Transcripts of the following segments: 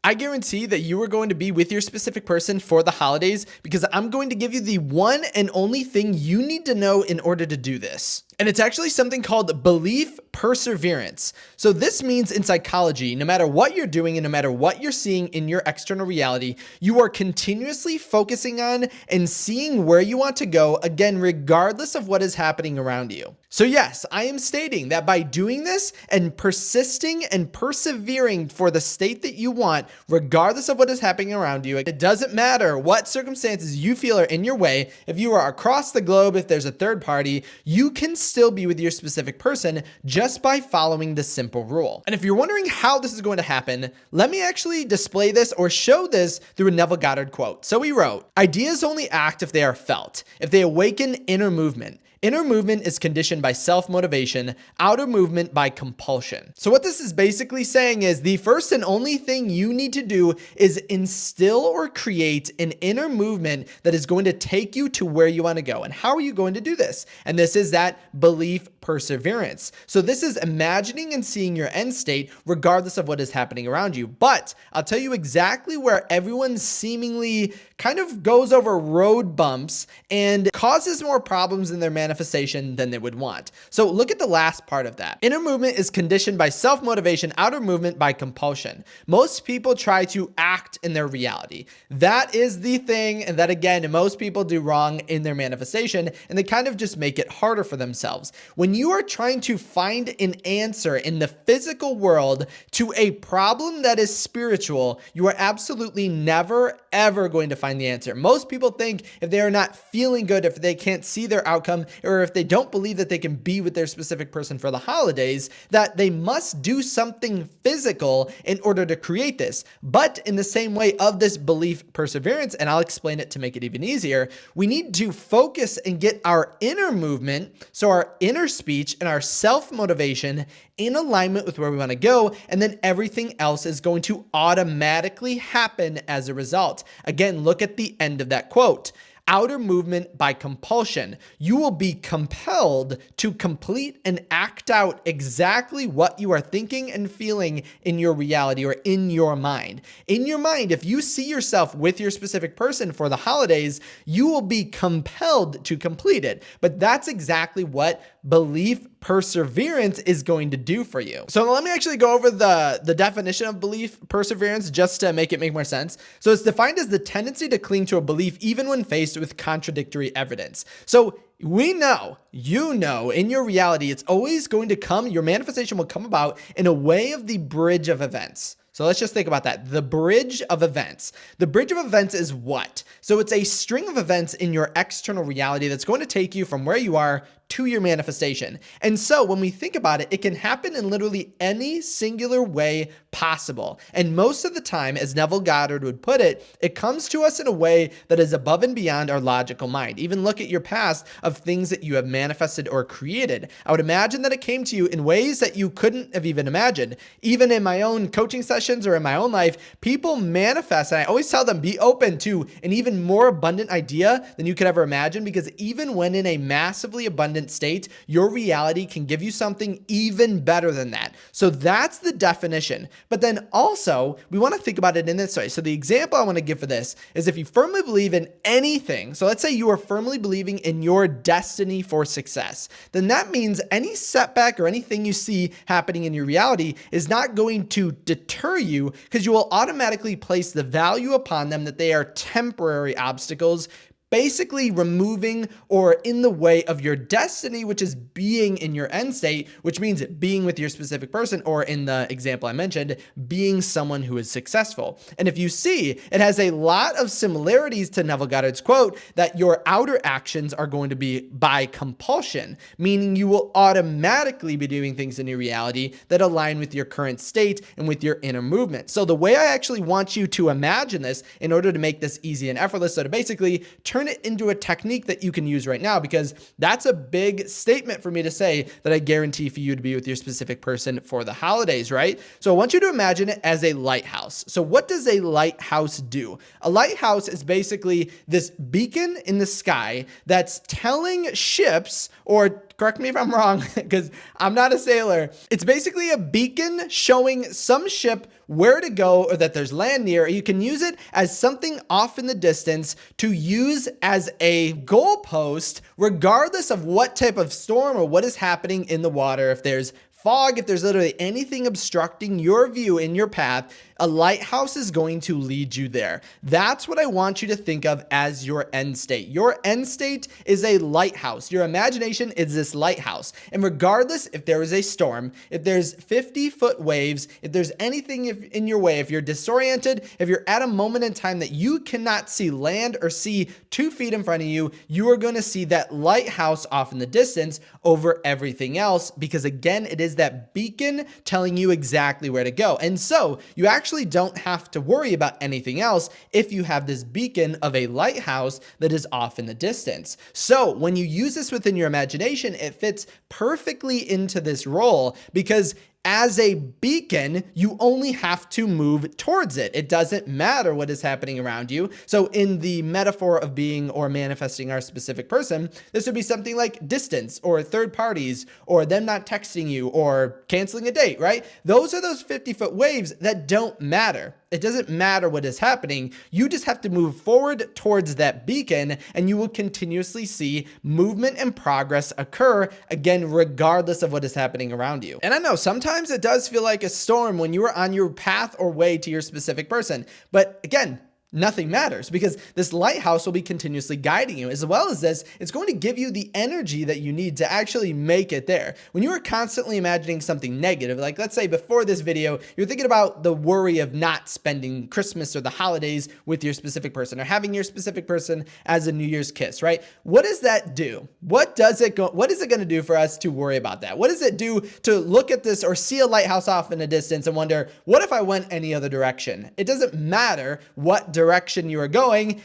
I guarantee that you are going to be with your specific person for the holidays because I'm going to give you the one and only thing you need to know in order to do this. And it's actually something called belief perseverance. So this means in psychology, no matter what you're doing and no matter what you're seeing in your external reality, you are continuously focusing on and seeing where you want to go, again, regardless of what is happening around you. So yes, I am stating that by doing this and persisting and persevering for the state that you want, regardless of what is happening around you, it doesn't matter what circumstances you feel are in your way. If you are across the globe, if there's a third party, you can still be with your specific person just by following this simple rule. And if you're wondering how this is going to happen, let me actually display this or show this through a Neville Goddard quote. So he wrote, "Ideas only act if they are felt, if they awaken inner movement. Inner movement is conditioned by self-motivation, outer movement by compulsion." So what this is basically saying is the first and only thing you need to do is instill or create an inner movement that is going to take you to where you want to go. And how are you going to do this? And this is that belief perseverance. So this is imagining and seeing your end state regardless of what is happening around you. But I'll tell you exactly where everyone seemingly kind of goes over road bumps and causes more problems in their manifestation than they would want. So look at the last part of that. Inner movement is conditioned by self-motivation, outer movement by compulsion. Most people try to act in their reality. That is the thing that, again, most people do wrong in their manifestation, and they kind of just make it harder for themselves. When you are trying to find an answer in the physical world to a problem that is spiritual, you are absolutely never, ever going to find the answer. Most people think if they are not feeling good, if they can't see their outcome, or if they don't believe that they can be with their specific person for the holidays, that they must do something physical in order to create this. But in the same way of this belief perseverance, and I'll explain it to make it even easier, we need to focus and get our inner movement, so our inner speech and our self-motivation in alignment with where we want to go, and then everything else is going to automatically happen as a result. Again, look at the end of that quote. Outer movement by compulsion. You will be compelled to complete and act out exactly what you are thinking and feeling in your reality or in your mind. In your mind, if you see yourself with your specific person for the holidays, you will be compelled to complete it. But that's exactly what belief perseverance is going to do for you. So let me actually go over the definition of belief perseverance just to make it make more sense. So it's defined as the tendency to cling to a belief even when faced with contradictory evidence. So we know, you know, in your reality, it's always going to come, your manifestation will come about in a way of the bridge of events. So let's just think about that. The bridge of events. The bridge of events is what? So it's a string of events in your external reality that's going to take you from where you are to your manifestation. And so when we think about it, it can happen in literally any singular way possible. And most of the time, as Neville Goddard would put it, it comes to us in a way that is above and beyond our logical mind. Even look at your past of things that you have manifested or created. I would imagine that it came to you in ways that you couldn't have even imagined. Even in my own coaching sessions or in my own life, people manifest, and I always tell them, be open to an even more abundant idea than you could ever imagine, because even when in a massively abundant state, your reality can give you something even better than that. So that's the definition. But then also, we want to think about it in this way. So the example I want to give for this is if you firmly believe in anything, so let's say you are firmly believing in your destiny for success, then that means any setback or anything you see happening in your reality is not going to deter you, because you will automatically place the value upon them that they are temporary obstacles, basically removing or in the way of your destiny, which is being in your end state, which means being with your specific person, or in the example I mentioned, being someone who is successful. And if you see, it has a lot of similarities to Neville Goddard's quote that your outer actions are going to be by compulsion, meaning you will automatically be doing things in your reality that align with your current state and with your inner movement. So the way I actually want you to imagine this in order to make this easy and effortless, so to basically turn it into a technique that you can use right now, because that's a big statement for me to say that I guarantee for you to be with your specific person for the holidays, right? So I want you to imagine it as a lighthouse. So what does a lighthouse do? A lighthouse is basically this beacon in the sky that's telling ships or correct me if I'm wrong, because I'm not a sailor. It's basically a beacon showing some ship where to go or that there's land near. You can use it as something off in the distance to use as a goalpost, regardless of what type of storm or what is happening in the water. If there's fog, if there's literally anything obstructing your view in your path, a lighthouse is going to lead you there. That's what I want you to think of as your end state. Your end state is a lighthouse. Your imagination is this lighthouse. And regardless if there is a storm, if there's 50-foot waves, if there's anything in your way, if you're disoriented, if you're at a moment in time that you cannot see land or see 2 feet in front of you, you are going to see that lighthouse off in the distance over everything else, because again, it is that beacon telling you exactly where to go. And so you actually don't have to worry about anything else if you have this beacon of a lighthouse that is off in the distance. So when you use this within your imagination, it fits perfectly into this role, because as a beacon, you only have to move towards it. It doesn't matter what is happening around you. So in the metaphor of being or manifesting our specific person, this would be something like distance or third parties or them not texting you or canceling a date, right? Those are those 50-foot waves that don't matter. It doesn't matter what is happening. You just have to move forward towards that beacon, and you will continuously see movement and progress occur, again, regardless of what is happening around you. And I know sometimes it does feel like a storm when you are on your path or way to your specific person. But again, nothing matters, because this lighthouse will be continuously guiding you. As well as this, it's going to give you the energy that you need to actually make it there. When you are constantly imagining something negative, like let's say before this video, you're thinking about the worry of not spending Christmas or the holidays with your specific person, or having your specific person as a New Year's kiss, right? What does that do? What is it going to do for us to worry about that? What does it do to look at this or see a lighthouse off in a distance and wonder, what if I went any other direction? It doesn't matter what direction you are going,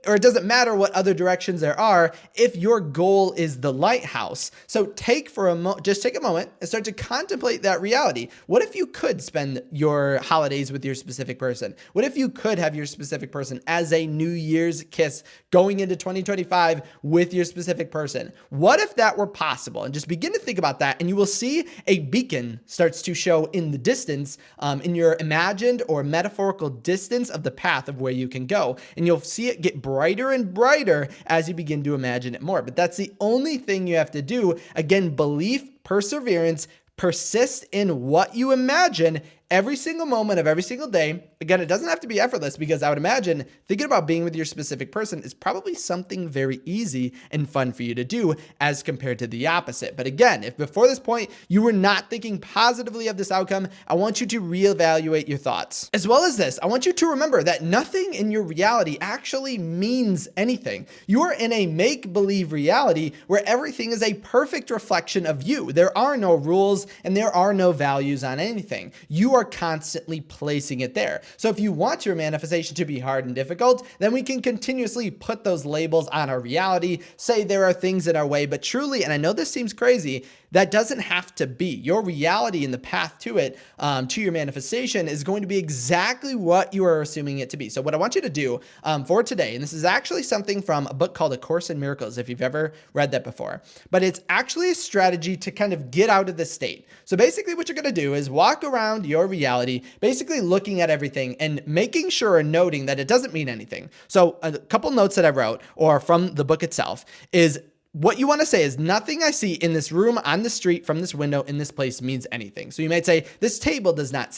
or it doesn't matter what other directions there are, if your goal is the lighthouse. So just take a moment and start to contemplate that reality. What if you could spend your holidays with your specific person? What if you could have your specific person as a New Year's kiss going into 2025 with your specific person? What if that were possible? And just begin to think about that, and you will see a beacon starts to show in the distance, in your imagined or metaphorical distance of the path of where you can go. And you'll see it get brighter and brighter as you begin to imagine it more. But that's the only thing you have to do. Again, belief, perseverance, persist in what you imagine every single moment of every single day. Again, it doesn't have to be effortless, because I would imagine thinking about being with your specific person is probably something very easy and fun for you to do as compared to the opposite. But again, if before this point you were not thinking positively of this outcome, I want you to reevaluate your thoughts. As well as this, I want you to remember that nothing in your reality actually means anything. You are in a make-believe reality where everything is a perfect reflection of you. There are no rules and there are no values on anything. You are constantly placing it there. So if you want your manifestation to be hard and difficult, then we can continuously put those labels on our reality, say there are things in our way, but truly, and I know this seems crazy, that doesn't have to be. Your reality and the path to it, to your manifestation, is going to be exactly what you are assuming it to be. So what I want you to do for today, and this is actually something from a book called A Course in Miracles, if you've ever read that before, but it's actually a strategy to kind of get out of this state. So basically what you're going to do is walk around your reality, basically looking at everything and making sure and noting that it doesn't mean anything. So a couple notes that I wrote, or from the book itself, is what you want to say is, nothing I see in this room, on the street, from this window, in this place means anything. So you might say, this table does not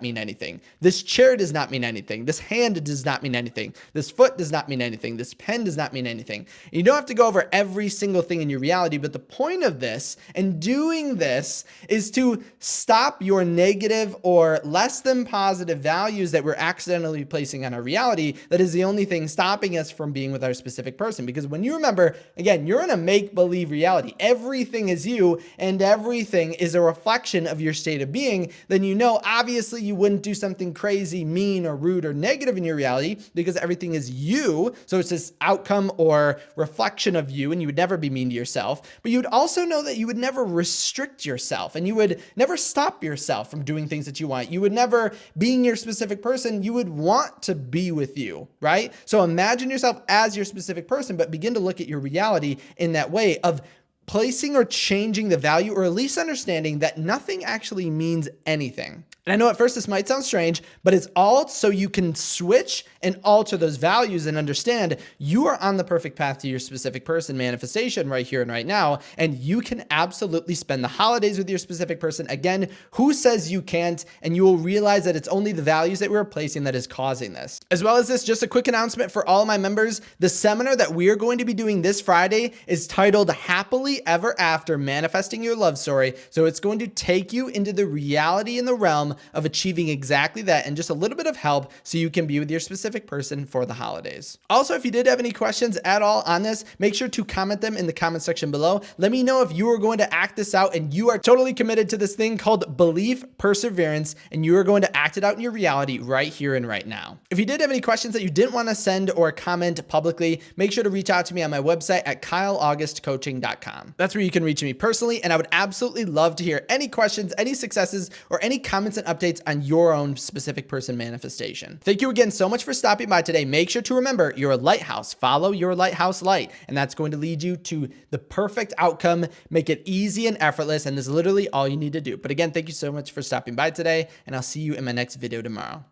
mean anything. This chair does not mean anything. This hand does not mean anything. This foot does not mean anything. This pen does not mean anything. And you don't have to go over every single thing in your reality, but the point of this and doing this is to stop your negative or less than positive values that we're accidentally placing on our reality. That is the only thing stopping us from being with our specific person. Because when you remember, again, you're in a make-believe reality. Everything is you, and everything is a reflection of your state of being. Then you know, obviously, you wouldn't do something crazy, mean, or rude, or negative in your reality, because everything is you. So it's this outcome or reflection of you, and you would never be mean to yourself. But you would also know that you would never restrict yourself, and you would never stop yourself from doing things that you want. You would never, being your specific person, you would want to be with you, right? So imagine yourself as your specific person, but begin to look at your reality in that way of placing or changing the value, or at least understanding that nothing actually means anything. And I know at first this might sound strange, but it's all so you can switch and alter those values and understand you are on the perfect path to your specific person manifestation right here and right now. And you can absolutely spend the holidays with your specific person. Again, who says you can't? And you will realize that it's only the values that we're placing that is causing this. As well as this, just a quick announcement for all of my members. The seminar that we are going to be doing this Friday is titled Happily Ever After Manifesting Your Love Story. So it's going to take you into the reality and the realm of achieving exactly that, and just a little bit of help so you can be with your specific person for the holidays. Also, if you did have any questions at all on this, make sure to comment them in the comment section below. Let me know if you are going to act this out and you are totally committed to this thing called belief perseverance, and you are going to act it out in your reality right here and right now. If you did have any questions that you didn't want to send or comment publicly, make sure to reach out to me on my website at kyleaugustcoaching.com. That's where you can reach me personally, and I would absolutely love to hear any questions, any successes, or any comments and updates on your own specific person manifestation. Thank you again so much for stopping by today. Make sure to remember you're a lighthouse. Follow your lighthouse light, and that's going to lead you to the perfect outcome. Make it easy and effortless, and this is literally all you need to do. But again, thank you so much for stopping by today, and I'll see you in my next video tomorrow.